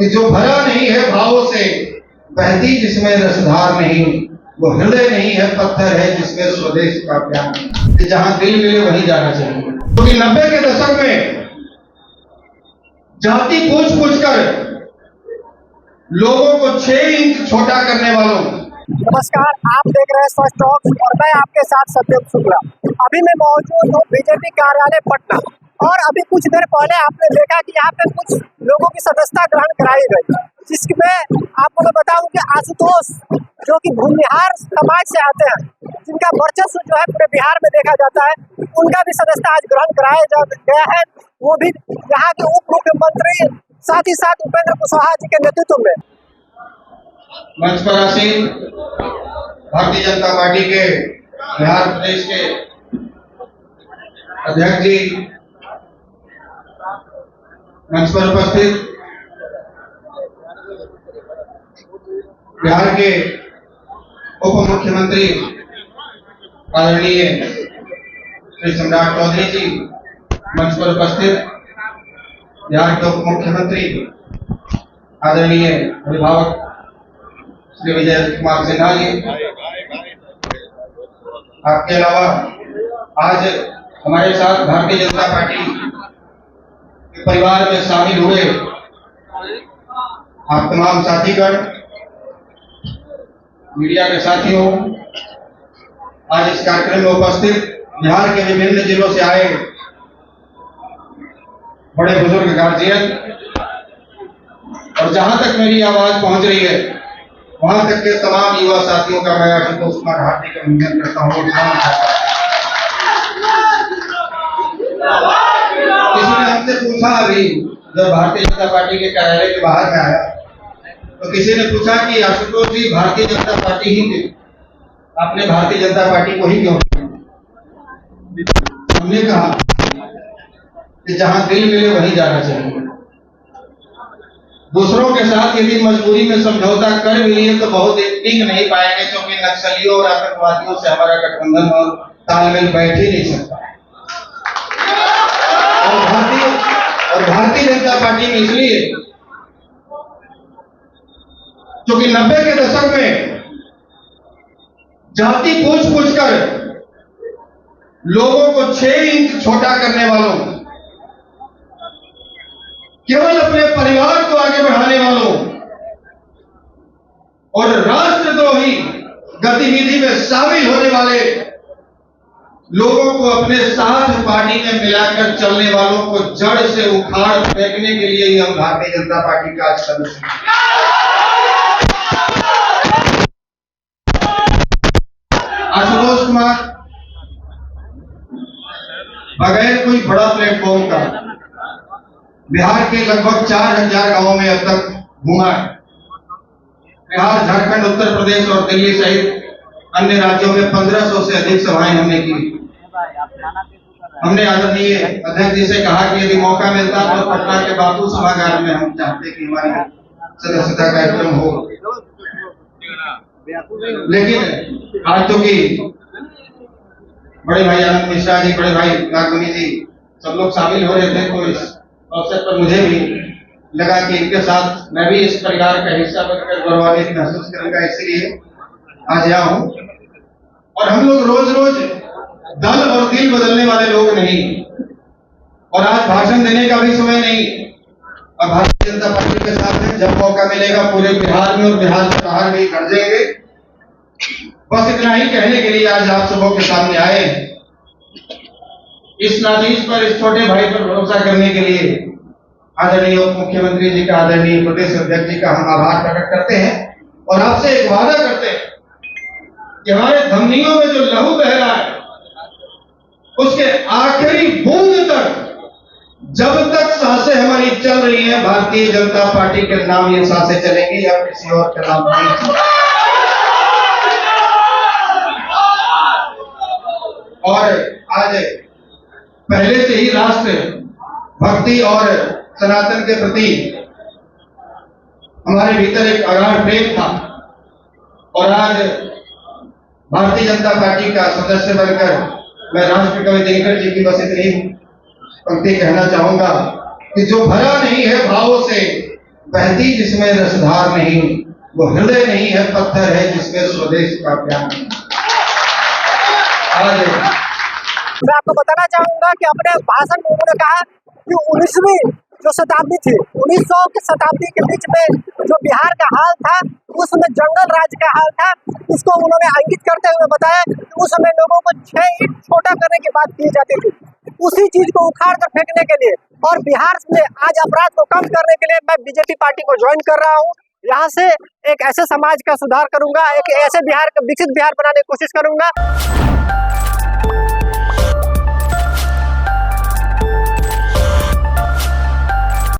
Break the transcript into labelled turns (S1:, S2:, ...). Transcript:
S1: कि जो भरा नहीं है भावों से, बहती जिसमें रसधार नहीं, वो हृदय नहीं है, पत्थर है जिसमें स्वदेश का प्यार नहीं। कि जहां दिल मिले वहीं जाना चाहिए। क्योंकि 90 के दशक में जाति पूछ पूछ कर लोगों को 6 इंच छोटा करने वालों।
S2: नमस्कार, आप देख रहे हैं स्वच्छ टॉक्स और मैं आपके साथ सत्यम शुक्ला। अभी मैं मौजूद हूँ बीजेपी कार्यालय पटना और अभी कुछ देर पहले आपने देखा कि यहाँ पे कुछ लोगों की सदस्यता ग्रहण कराई गई, जिसमें आपको मैं बताऊं कि आशुतोष जो कि भूमिहार समाज से आते हैं, जिनका वर्चस्व जो है पूरे बिहार में देखा जाता है, उनका भी सदस्यता आज ग्रहण कराया गया है, वो भी यहाँ के उप मुख्यमंत्री साथ ही साथ उपेंद्र कुशवाहा जी के नेतृत्व में।
S1: मंच पर आसीन भारतीय जनता पार्टी के बिहार प्रदेश के अध्यक्ष जी, मंच पर उपस्थित बिहार के उप मुख्यमंत्री आदरणीय श्री सम्राट चौधरी जी, मंच पर उपस्थित बिहार के उप मुख्यमंत्री आदरणीय अभिभावक श्री विजय कुमार सिन्हा जी, आपके अलावा आज हमारे साथ भारतीय जनता पार्टी के परिवार में शामिल हुए आप तमाम साथीगण, मीडिया के साथियों, आज इस कार्यक्रम में उपस्थित बिहार के विभिन्न जिलों से आए बड़े बुजुर्ग गार्जियन, और जहां तक मेरी आवाज पहुंच रही है वहां तक के तमाम युवा साथियों का मैं आशुतोष कुमार हार्दिक अभिनंदन करता हूँ। किसी ने हमसे पूछा अभी जब भारतीय जनता पार्टी के कार्यालय के बाहर में आया, तो किसी ने पूछा कि आशुतोष जी भारतीय जनता पार्टी ही क्यों, आपने भारतीय जनता पार्टी को ही क्यों? हमने कहा कि जहां दिल मिले वहीं जाना चाहिए। दूसरों के साथ यदि मजबूरी में समझौता कर भी लिए तो बहुत दिन टिक नहीं पाएंगे, क्योंकि नक्सलियों और आतंकवादियों से हमारा गठबंधन और तालमेल बैठ ही नहीं सकता। और भारतीय जनता पार्टी में इसलिए क्योंकि 90 के दशक में जाति पूछ पूछ कर लोगों को 6 इंच छोटा करने वालों, केवल अपने परिवार को आगे बढ़ाने वालों और राष्ट्रद्रोही गतिविधि में शामिल होने वाले लोगों को अपने साथ पार्टी में मिलाकर चलने वालों को जड़ से उखाड़ फेंकने के लिए ही हम भारतीय जनता पार्टी का सदस्य हैं। आशुतोष कुमार बगैर कोई बड़ा प्लेटफॉर्म का बिहार के लगभग 4000 गांवों में अब तक घूमा है। बिहार, झारखंड, उत्तर प्रदेश और दिल्ली सहित अन्य राज्यों में 1500 से अधिक सभाएं हमने की। हमने आदरणीय अध्यक्ष जी से कहा कि यदि मौका मिलता तो पटना के बापू सभागार में हम चाहते कि हमारी सदस्यता कार्यक्रम हो, लेकिन आज चूंकि बड़े भाई आनंद मिश्रा जी, बड़े भाई नागमणि जी सब लोग शामिल हो रहे थे, तो इस अवसर पर मुझे भी लगा कि इनके साथ मैं भी इस परिवार का हिस्सा बनकर गौरवान्वित महसूस करूंगा, इसलिए आज यहाँ हूँ। और हम लोग रोज रोज दल और दिल बदलने वाले लोग नहीं, और आज भाषण देने का भी समय नहीं। अब भारतीय जनता पार्टी के साथ है, जब मौका मिलेगा पूरे बिहार में और बिहार से बाहर भी गरजेंगे। बस इतना ही कहने के लिए आज आप सबों के सामने आए। इस नाचीज पर, इस छोटे भाई पर भरोसा करने के लिए आदरणीय उप मुख्यमंत्री जी का, आदरणीय प्रदेश अध्यक्ष जी का हम आभार प्रकट करते हैं और आपसे एक वादा करते हैं कि हमारे धमनियों में जो लहू बह रहा है उसके आखिरी बूंद तक, जब तक सांसें हमारी चल रही हैं, भारतीय जनता पार्टी के नाम ये सांसें चलेंगी या किसी और के नाम नहीं। और आज पहले से ही राष्ट्र भक्ति और सनातन के प्रति हमारे भीतर एक अगाध प्रेम था, और आज भारतीय जनता पार्टी का सदस्य बनकर मैं राष्ट्र कवि दिनकर जी की बस इतनी पंक्ति कहना चाहूंगा कि जो भरा नहीं है भावों से, बहती जिसमें रसधार नहीं, वो हृदय नहीं है पत्थर है जिसमें स्वदेश का प्यार नहीं। आज
S2: मैं आपको बताना चाहूंगा कि अपने भाषण में उन्होंने कहा कि 19वीं जो शताब्दी थी, 1900 की शताब्दी के बीच में जो बिहार का हाल था, उसमें जंगल राज का हाल था, उसको उन्होंने अंकित करते हुए बताया कि उस समय लोगों को 6 ईंट छोटा करने की बात की जाती थी। उसी चीज को उखाड़ कर फेंकने के लिए और बिहार में आज अपराध को कम करने के लिए मैं बीजेपी पार्टी को ज्वाइन कर रहा हूँ। यहाँ से एक ऐसे समाज का सुधार करूंगा, एक ऐसे बिहार का विकसित बिहार बनाने की कोशिश करूंगा।